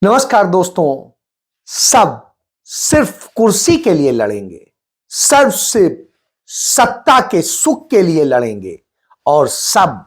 नमस्कार दोस्तों। सब सिर्फ कुर्सी के लिए लड़ेंगे, सब सिर्फ सत्ता के सुख के लिए लड़ेंगे और सब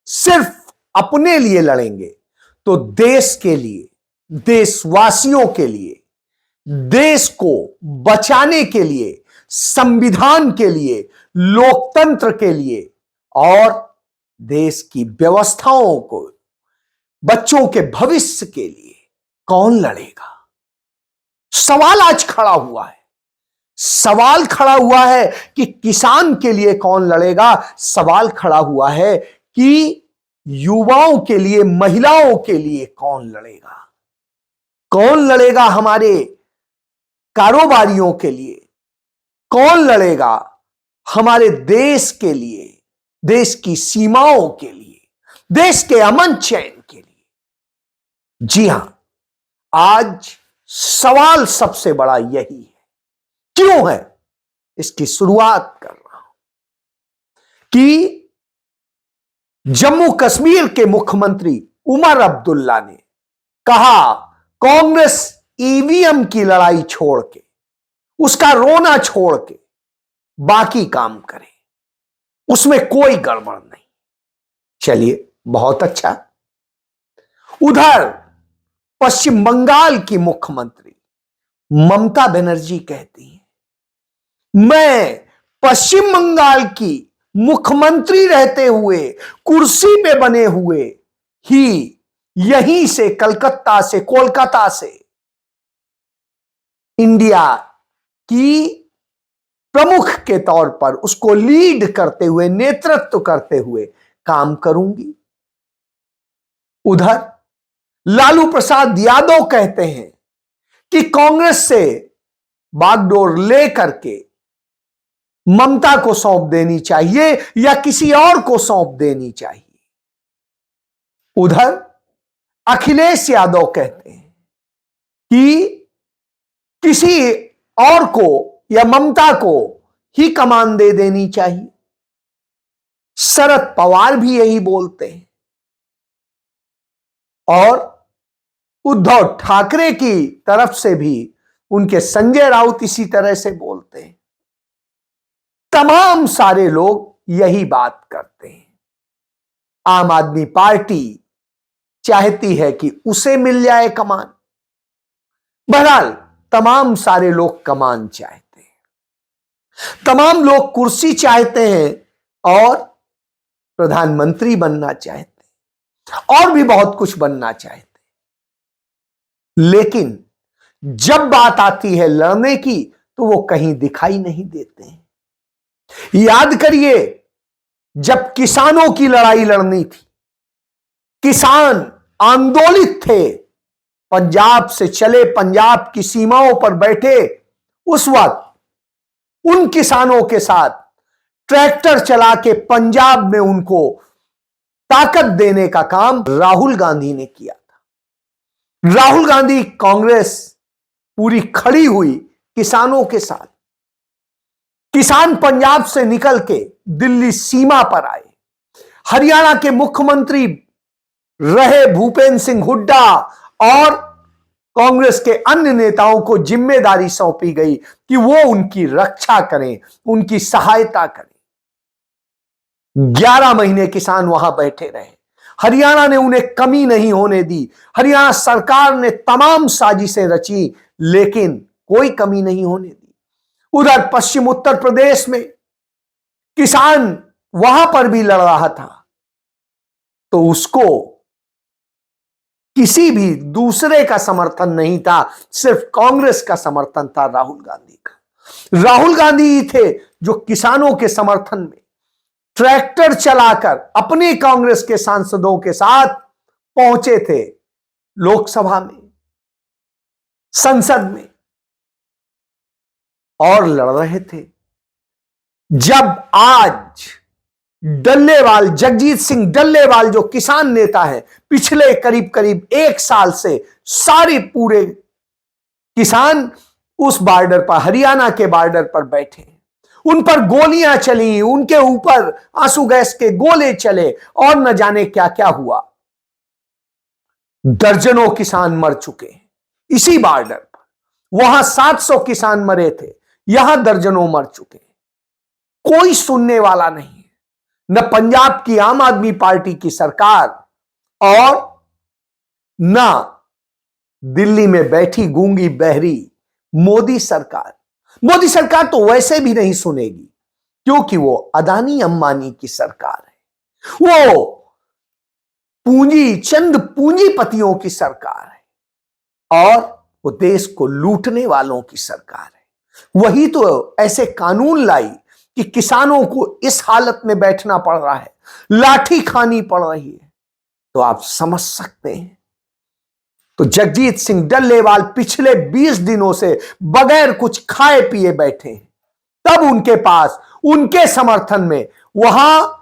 सिर्फ अपने लिए लड़ेंगे तो देश के लिए, देशवासियों के लिए, देश को बचाने के लिए, संविधान के लिए, लोकतंत्र के लिए और देश की व्यवस्थाओं को, बच्चों के भविष्य के लिए कौन लड़ेगा? सवाल आज खड़ा हुआ है। सवाल खड़ा हुआ है कि किसान के लिए कौन लड़ेगा। सवाल खड़ा हुआ है कि युवाओं के लिए, महिलाओं के लिए कौन लड़ेगा। कौन लड़ेगा हमारे कारोबारियों के लिए, कौन लड़ेगा हमारे देश के लिए, देश की सीमाओं के लिए, देश के अमन चैन के लिए। जी हां, आज सवाल सबसे बड़ा यही है। क्यों है? इसकी शुरुआत कर रहा हूं कि जम्मू कश्मीर के मुख्यमंत्री उमर अब्दुल्ला ने कहा कांग्रेस ईवीएम की लड़ाई छोड़ के, उसका रोना छोड़ के बाकी काम करे, उसमें कोई गड़बड़ नहीं। चलिए, बहुत अच्छा। उधर पश्चिम बंगाल की मुख्यमंत्री ममता बनर्जी कहती हैं मैं पश्चिम बंगाल की मुख्यमंत्री रहते हुए, कुर्सी पे बने हुए ही यहीं से, कलकत्ता से, कोलकाता से इंडिया की प्रमुख के तौर पर उसको लीड करते हुए, नेतृत्व करते हुए काम करूंगी। उधर लालू प्रसाद यादव कहते हैं कि कांग्रेस से बागडोर लेकर के ममता को सौंप देनी चाहिए या किसी और को सौंप देनी चाहिए। उधर अखिलेश यादव कहते हैं कि किसी और को या ममता को ही कमान दे देनी चाहिए। शरद पवार भी यही बोलते हैं और उद्धव ठाकरे की तरफ से भी उनके संजय राउत इसी तरह से बोलते हैं। तमाम सारे लोग यही बात करते हैं। आम आदमी पार्टी चाहती है कि उसे मिल जाए कमान। बहरहाल तमाम सारे लोग कमान चाहते हैं, तमाम लोग कुर्सी चाहते हैं और प्रधानमंत्री बनना चाहते हैं और भी बहुत कुछ बनना चाहते हैं। लेकिन जब बात आती है लड़ने की तो वो कहीं दिखाई नहीं देते हैं। याद करिए, जब किसानों की लड़ाई लड़नी थी, किसान आंदोलित थे, पंजाब से चले, पंजाब की सीमाओं पर बैठे, उस वक्त उन किसानों के साथ ट्रैक्टर चला के पंजाब में उनको ताकत देने का काम राहुल गांधी ने किया था। राहुल गांधी, कांग्रेस पूरी खड़ी हुई किसानों के साथ। किसान पंजाब से निकल के दिल्ली सीमा पर आए। हरियाणा के मुख्यमंत्री रहे भूपेंद्र सिंह हुड्डा और कांग्रेस के अन्य नेताओं को जिम्मेदारी सौंपी गई कि वो उनकी रक्षा करें, उनकी सहायता करें। 11 महीने किसान वहां बैठे रहे। हरियाणा ने उन्हें कमी नहीं होने दी। हरियाणा सरकार ने तमाम साजिशें रची, लेकिन कोई कमी नहीं होने दी। उधर पश्चिम उत्तर प्रदेश में किसान वहां पर भी लड़ रहा था, तो उसको किसी भी दूसरे का समर्थन नहीं था, सिर्फ कांग्रेस का समर्थन था, राहुल गांधी का। राहुल गांधी ही थे जो किसानों के समर्थन में ट्रैक्टर चलाकर अपने कांग्रेस के सांसदों के साथ पहुंचे थे लोकसभा में, संसद में, और लड़ रहे थे। जब आज डल्लेवाल, जगजीत सिंह डल्लेवाल जो किसान नेता है, पिछले करीब करीब 1 साल से सारे पूरे किसान उस बॉर्डर पर, हरियाणा के बॉर्डर पर बैठे, उन पर गोलियां चली, उनके ऊपर आंसू गैस के गोले चले और न जाने क्या क्या हुआ। दर्जनों किसान मर चुके हैं इसी बॉर्डर पर। वहां 700 किसान मरे थे, यहां दर्जनों मर चुके हैं। कोई सुनने वाला नहीं है, न पंजाब की आम आदमी पार्टी की सरकार और न दिल्ली में बैठी गूंगी बहरी मोदी सरकार। मोदी सरकार तो वैसे भी नहीं सुनेगी, क्योंकि वो अदानी अंबानी की सरकार है, वो चंद पूंजीपतियों की सरकार है और वो देश को लूटने वालों की सरकार है। वही तो ऐसे कानून लाई कि किसानों को इस हालत में बैठना पड़ रहा है, लाठी खानी पड़ रही है। तो आप समझ सकते हैं। तो जगजीत सिंह डल्लेवाल पिछले 20 दिनों से बगैर कुछ खाए पिए बैठे हैं। तब उनके पास, उनके समर्थन में वहां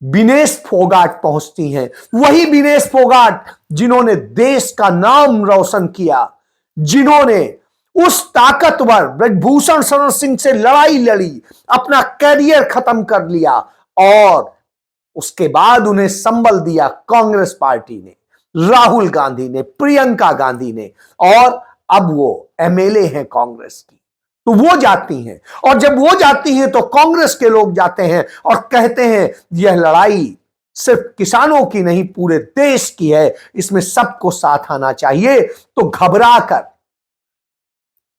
विनेश फोगाट पहुंचती हैं। वही विनेश फोगाट जिन्होंने देश का नाम रोशन किया, जिन्होंने उस ताकतवर ब्रजभूषण शरण सिंह से लड़ाई लड़ी, अपना कैरियर खत्म कर लिया और उसके बाद उन्हें संबल दिया कांग्रेस पार्टी ने, राहुल गांधी ने, प्रियंका गांधी ने, और अब वो एमएलए हैं कांग्रेस की। तो वो जाती हैं, और जब वो जाती हैं तो कांग्रेस के लोग जाते हैं और कहते हैं यह लड़ाई सिर्फ किसानों की नहीं, पूरे देश की है, इसमें सबको साथ आना चाहिए। तो घबराकर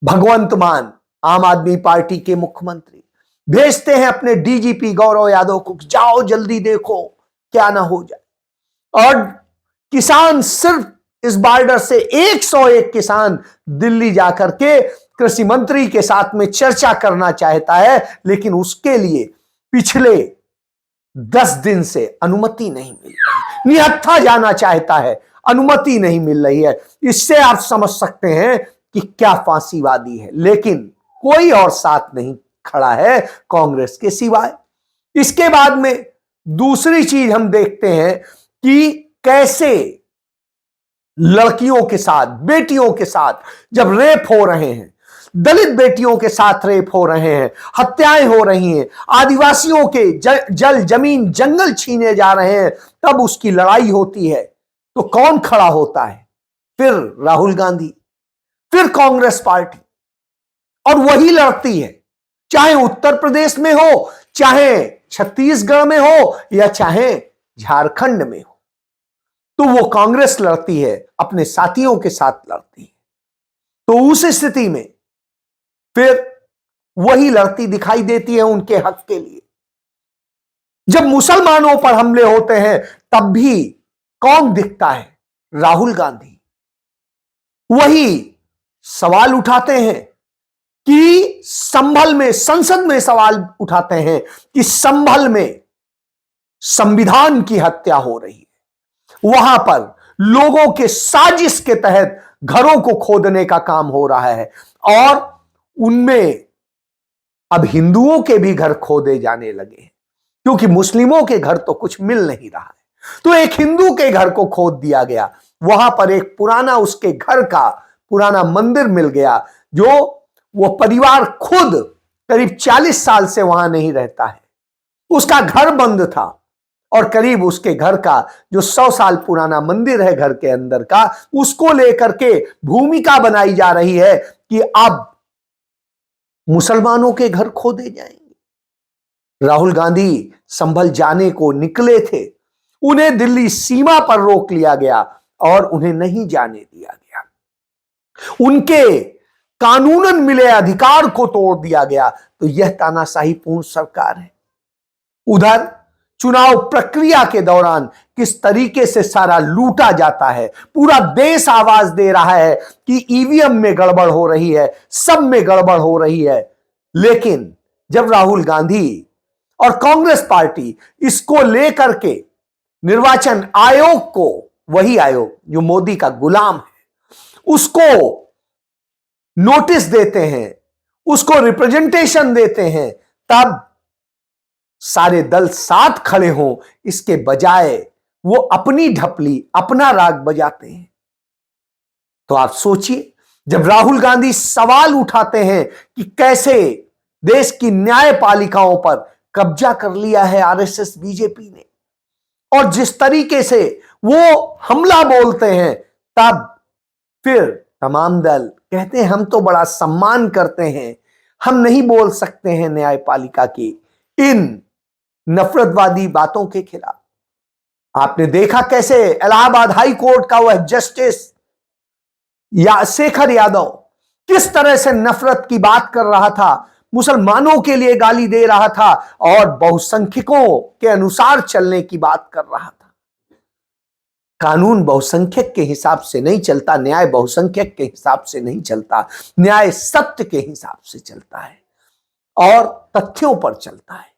भगवंत मान, आम आदमी पार्टी के मुख्यमंत्री, भेजते हैं अपने डीजीपी गौरव यादव को, जाओ जल्दी देखो क्या ना हो जाए। और किसान, सिर्फ इस बॉर्डर से 101 किसान दिल्ली जाकर के कृषि मंत्री के साथ में चर्चा करना चाहता है, लेकिन उसके लिए पिछले 10 दिन से अनुमति नहीं मिल रही। निहत्था जाना चाहता है, अनुमति नहीं मिल रही है। इससे आप समझ सकते हैं कि क्या फांसीवादी है। लेकिन कोई और साथ नहीं खड़ा है कांग्रेस के सिवाय। इसके बाद में दूसरी चीज हम देखते हैं कि कैसे लड़कियों के साथ, बेटियों के साथ जब रेप हो रहे हैं, दलित बेटियों के साथ रेप हो रहे हैं, हत्याएं हो रही हैं, आदिवासियों के जल जमीन जंगल छीने जा रहे हैं, तब उसकी लड़ाई होती है तो कौन खड़ा होता है? फिर राहुल गांधी, फिर कांग्रेस पार्टी, और वही लड़ती है, चाहे उत्तर प्रदेश में हो, चाहे छत्तीसगढ़ में हो, या चाहे झारखंड में हो। तो वो कांग्रेस लड़ती है, अपने साथियों के साथ लड़ती है। तो उस स्थिति में फिर वही लड़ती दिखाई देती है उनके हक के लिए। जब मुसलमानों पर हमले होते हैं तब भी कौन दिखता है? राहुल गांधी। वही सवाल उठाते हैं कि संभल में, संसद में सवाल उठाते हैं कि संभल में संविधान की हत्या हो रही है, वहां पर लोगों के साजिश के तहत घरों को खोदने का काम हो रहा है, और उनमें अब हिंदुओं के भी घर खोदे जाने लगे हैं, क्योंकि मुस्लिमों के घर तो कुछ मिल नहीं रहा है। तो एक हिंदू के घर को खोद दिया गया, वहां पर एक पुराना, उसके घर का पुराना मंदिर मिल गया, जो वो परिवार खुद करीब 40 साल से वहां नहीं रहता है। उसका घर बंद था, और करीब उसके घर का जो 100 साल पुराना मंदिर है घर के अंदर का, उसको लेकर के भूमिका बनाई जा रही है कि अब मुसलमानों के घर खोदे जाएंगे। राहुल गांधी संभल जाने को निकले थे, उन्हें दिल्ली सीमा पर रोक लिया गया और उन्हें नहीं जाने दिया गया। उनके कानूनन मिले अधिकार को तोड़ दिया गया। तो यह तानाशाही पूर्ण सरकार है। उधर चुनाव प्रक्रिया के दौरान किस तरीके से सारा लूटा जाता है, पूरा देश आवाज दे रहा है कि ईवीएम में गड़बड़ हो रही है, सब में गड़बड़ हो रही है। लेकिन जब राहुल गांधी और कांग्रेस पार्टी इसको लेकर के निर्वाचन आयोग को, वही आयोग जो मोदी का गुलाम है, उसको नोटिस देते हैं, उसको रिप्रेजेंटेशन देते हैं, तब सारे दल साथ खड़े हों, इसके बजाय वो अपनी ढपली, अपना राग बजाते हैं। तो आप सोचिए, जब राहुल गांधी सवाल उठाते हैं कि कैसे देश की न्यायपालिकाओं पर कब्जा कर लिया है आरएसएस बीजेपी ने, और जिस तरीके से वो हमला बोलते हैं, तब फिर तमाम दल कहते हैं हम तो बड़ा सम्मान करते हैं, हम नहीं बोल सकते हैं न्यायपालिका की इन नफरतवादी बातों के खिलाफ। आपने देखा कैसे इलाहाबाद हाई कोर्ट का वह जस्टिस या शेखर यादव किस तरह से नफरत की बात कर रहा था, मुसलमानों के लिए गाली दे रहा था और बहुसंख्यकों के अनुसार चलने की बात कर रहा था। कानून बहुसंख्यक के हिसाब से नहीं चलता, न्याय बहुसंख्यक के हिसाब से नहीं चलता, न्याय सत्य के हिसाब से चलता है और तथ्यों पर चलता है,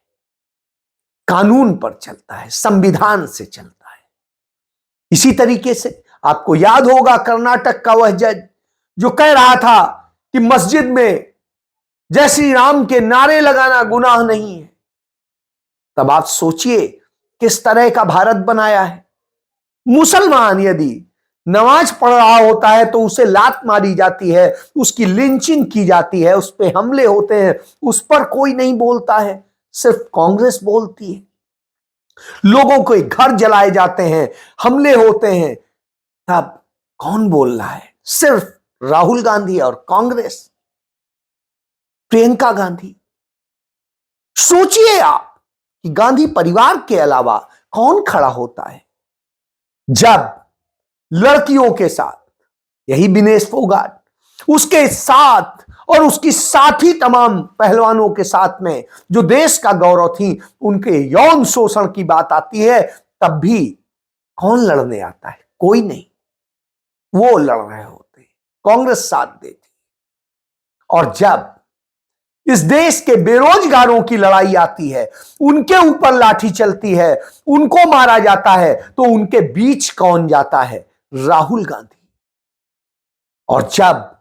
कानून पर चलता है, संविधान से चलता है। इसी तरीके से आपको याद होगा कर्नाटक का वह जज जो कह रहा था कि मस्जिद में जय श्री राम के नारे लगाना गुनाह नहीं है। तब आप सोचिए किस तरह का भारत बनाया है। मुसलमान यदि नमाज पढ़ रहा होता है तो उसे लात मारी जाती है, उसकी लिंचिंग की जाती है, उस पर हमले होते हैं, उस पर कोई नहीं बोलता है, सिर्फ कांग्रेस बोलती है। लोगों के घर जलाए जाते हैं, हमले होते हैं, तब कौन बोल रहा है? सिर्फ राहुल गांधी और कांग्रेस, प्रियंका गांधी। सोचिए आप कि गांधी परिवार के अलावा कौन खड़ा होता है जब लड़कियों के साथ, यही विनेश फोगाट, उसके साथ और उसकी साथी तमाम पहलवानों के साथ में जो देश का गौरव थी, उनके यौन शोषण की बात आती है, तब भी कौन लड़ने आता है? कोई नहीं। वो लड़ रहे होते, कांग्रेस साथ देती। और जब इस देश के बेरोजगारों की लड़ाई आती है, उनके ऊपर लाठी चलती है, उनको मारा जाता है, तो उनके बीच कौन जाता है? राहुल गांधी। और जब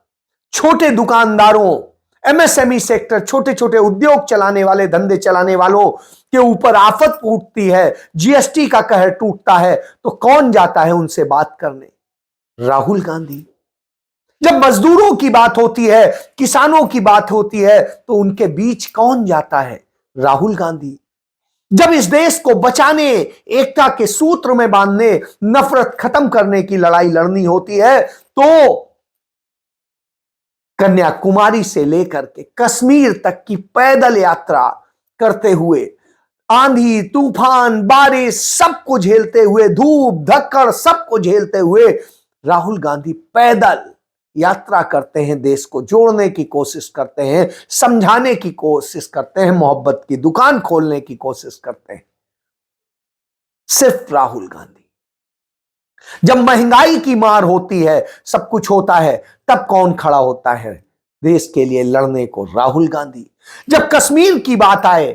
छोटे दुकानदारों, एमएसएमई सेक्टर, छोटे छोटे उद्योग चलाने वाले, धंधे चलाने वालों के ऊपर आफत टूटती है, जीएसटी का कहर टूटता है, तो कौन जाता है उनसे बात करने? राहुल गांधी। जब मजदूरों की बात होती है, किसानों की बात होती है, तो उनके बीच कौन जाता है? राहुल गांधी। जब इस देश को बचाने, एकता के सूत्र में बांधने, नफरत खत्म करने की लड़ाई लड़नी होती है, तो कन्याकुमारी से लेकर के कश्मीर तक की पैदल यात्रा करते हुए, आंधी तूफान बारिश सबको झेलते हुए, धूप धक्कड़ सबको झेलते हुए राहुल गांधी पैदल यात्रा करते हैं, देश को जोड़ने की कोशिश करते हैं, समझाने की कोशिश करते हैं, मोहब्बत की दुकान खोलने की कोशिश करते हैं। सिर्फ राहुल गांधी। जब महंगाई की मार होती है, सब कुछ होता है, तब कौन खड़ा होता है देश के लिए लड़ने को? राहुल गांधी। जब कश्मीर की बात आए,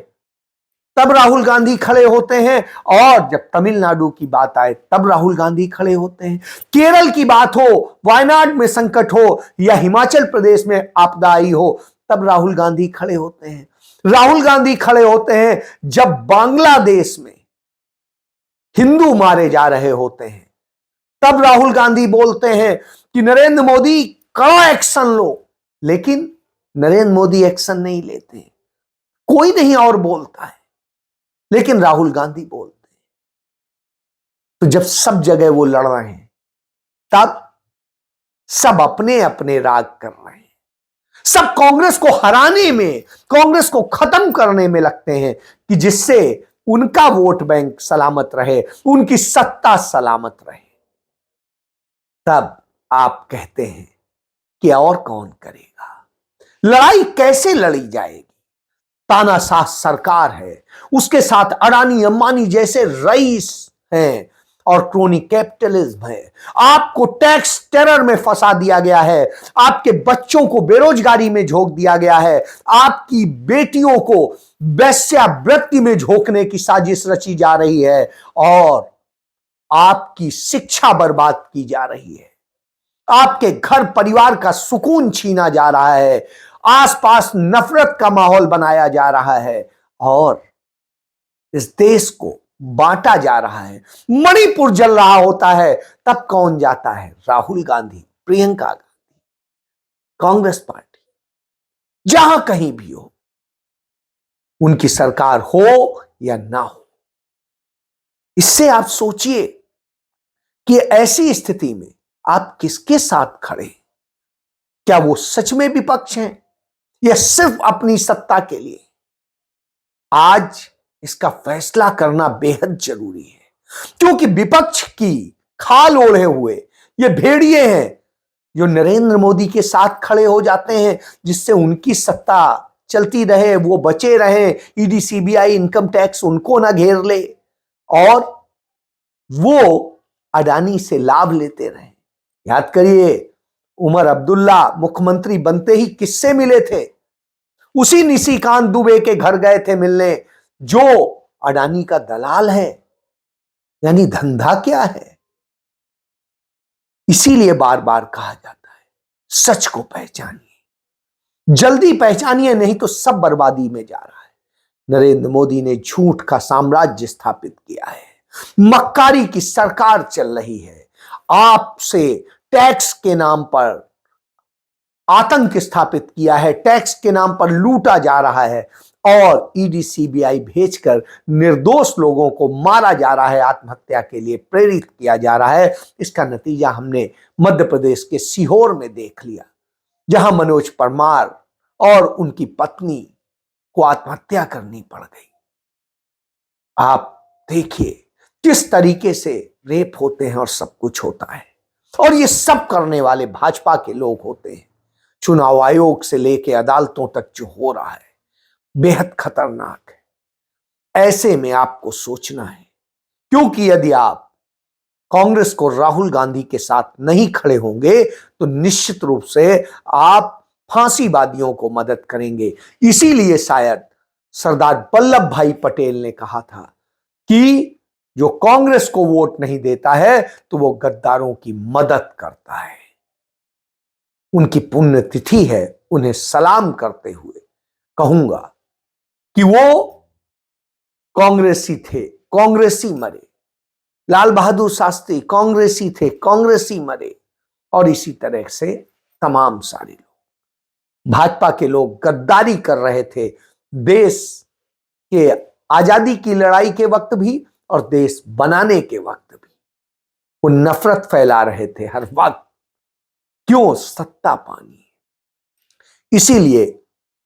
तब राहुल गांधी खड़े होते हैं, और जब तमिलनाडु की बात आए, तब राहुल गांधी खड़े होते हैं। केरल की बात हो, वायनाड में संकट हो, या हिमाचल प्रदेश में आपदा आई हो, तब राहुल गांधी खड़े होते हैं। राहुल गांधी खड़े होते हैं जब बांग्लादेश में हिंदू मारे जा रहे होते हैं, तब राहुल गांधी बोलते हैं कि नरेंद्र मोदी कड़ा एक्शन लो, लेकिन नरेंद्र मोदी एक्शन नहीं लेते, कोई नहीं और बोलता है, लेकिन राहुल गांधी बोलते हैं। तो जब सब जगह वो लड़ रहे हैं, तब सब अपने अपने राग कर रहे हैं, सब कांग्रेस को हराने में, कांग्रेस को खत्म करने में लगते हैं कि जिससे उनका वोट बैंक सलामत रहे, उनकी सत्ता सलामत रहे। तब आप कहते हैं कि और कौन करेगा? लड़ाई कैसे लड़ी जाएगी? तानाशाह सरकार है, उसके साथ अडानी अंबानी जैसे रईस हैं और क्रोनी कैपिटलिज्म है। आपको टैक्स टेरर में फंसा दिया गया है, आपके बच्चों को बेरोजगारी में झोंक दिया गया है, आपकी बेटियों को वेश्यावृत्ति में झोंकने की साजिश रची जा रही है, और आपकी शिक्षा बर्बाद की जा रही है, आपके घर परिवार का सुकून छीना जा रहा है, आसपास नफरत का माहौल बनाया जा रहा है, और इस देश को बांटा जा रहा है। मणिपुर जल रहा होता है, तब कौन जाता है? राहुल गांधी, प्रियंका गांधी, कांग्रेस पार्टी, जहां कहीं भी हो, उनकी सरकार हो या ना हो। इससे आप सोचिए कि ऐसी स्थिति में आप किसके साथ खड़े? क्या वो सच में विपक्ष हैं या सिर्फ अपनी सत्ता के लिए? आज इसका फैसला करना बेहद जरूरी है, क्योंकि विपक्ष की खाल ओढ़े हुए ये भेड़िए हैं जो नरेंद्र मोदी के साथ खड़े हो जाते हैं, जिससे उनकी सत्ता चलती रहे, वो बचे रहे, ईडी सीबीआई इनकम टैक्स उनको ना घेर ले और वो अडानी से लाभ लेते रहे। याद करिए, उमर अब्दुल्ला मुख्यमंत्री बनते ही किससे मिले थे? उसी निशिकांत दुबे के घर गए थे मिलने, जो अडानी का दलाल है। यानी धंधा क्या है? इसीलिए बार बार कहा जाता है, सच को पहचानिए, जल्दी पहचानिए, नहीं तो सब बर्बादी में जा रहा है। नरेंद्र मोदी ने झूठ का साम्राज्य स्थापित किया है, मक्कारी की सरकार चल रही है, आपसे टैक्स के नाम पर आतंक स्थापित किया है, टैक्स के नाम पर लूटा जा रहा है और ईडी सीबीआई भेजकर निर्दोष लोगों को मारा जा रहा है, आत्महत्या के लिए प्रेरित किया जा रहा है। इसका नतीजा हमने मध्य प्रदेश के सीहोर में देख लिया, जहां मनोज परमार और उनकी पत्नी को आत्महत्या करनी पड़ गई। आप देखिए किस तरीके से रेप होते हैं और सब कुछ होता है, और ये सब करने वाले भाजपा के लोग होते हैं। चुनाव आयोग से लेकर अदालतों तक जो हो रहा है बेहद खतरनाक है। ऐसे में आपको सोचना है, क्योंकि यदि आप कांग्रेस को राहुल गांधी के साथ नहीं खड़े होंगे तो निश्चित रूप से आप फांसीवादियों को मदद करेंगे। इसीलिए शायद सरदार वल्लभ भाई पटेल ने कहा था कि जो कांग्रेस को वोट नहीं देता है तो वो गद्दारों की मदद करता है। उनकी पुण्यतिथि है, उन्हें सलाम करते हुए कहूंगा कि वो कांग्रेसी थे, कांग्रेसी मरे। लाल बहादुर शास्त्री कांग्रेसी थे, कांग्रेसी मरे। और इसी तरह से तमाम सारे लोग, भाजपा के लोग गद्दारी कर रहे थे देश के आजादी की लड़ाई के वक्त भी और देश बनाने के वक्त भी। वो नफरत फैला रहे थे हर वक्त। क्यों? सत्ता पानी। इसीलिए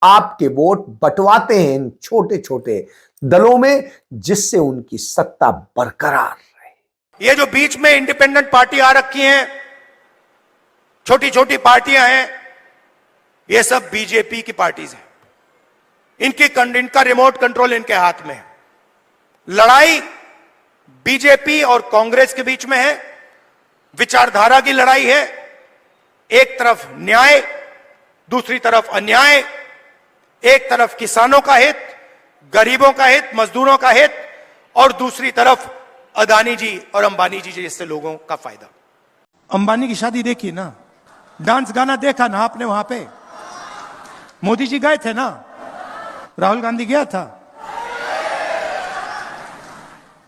आपके वोट बंटवाते हैं इन छोटे छोटे दलों में, जिससे उनकी सत्ता बरकरार रहे। ये जो बीच में इंडिपेंडेंट पार्टी आ रखी हैं, छोटी छोटी पार्टियां हैं, ये सब बीजेपी की पार्टीज हैं। इनका रिमोट कंट्रोल इनके हाथ में है। लड़ाई बीजेपी और कांग्रेस के बीच में है, विचारधारा की लड़ाई है। एक तरफ न्याय, दूसरी तरफ अन्याय, एक तरफ किसानों का हित, गरीबों का हित, मजदूरों का हित, और दूसरी तरफ अदानी जी और अंबानी जी जैसे लोगों का फायदा। अंबानी की शादी देखी ना, डांस गाना देखा ना आपने वहां पे? मोदी जी गए थे ना, राहुल गांधी गया था।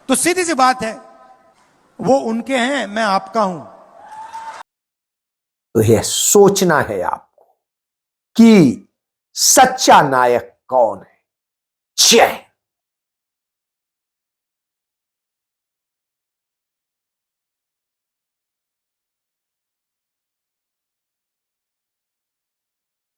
तो सीधी सी बात है, वो उनके हैं, मैं आपका हूं। तो यह सोचना है आपको कि सच्चा नायक कौन है। जय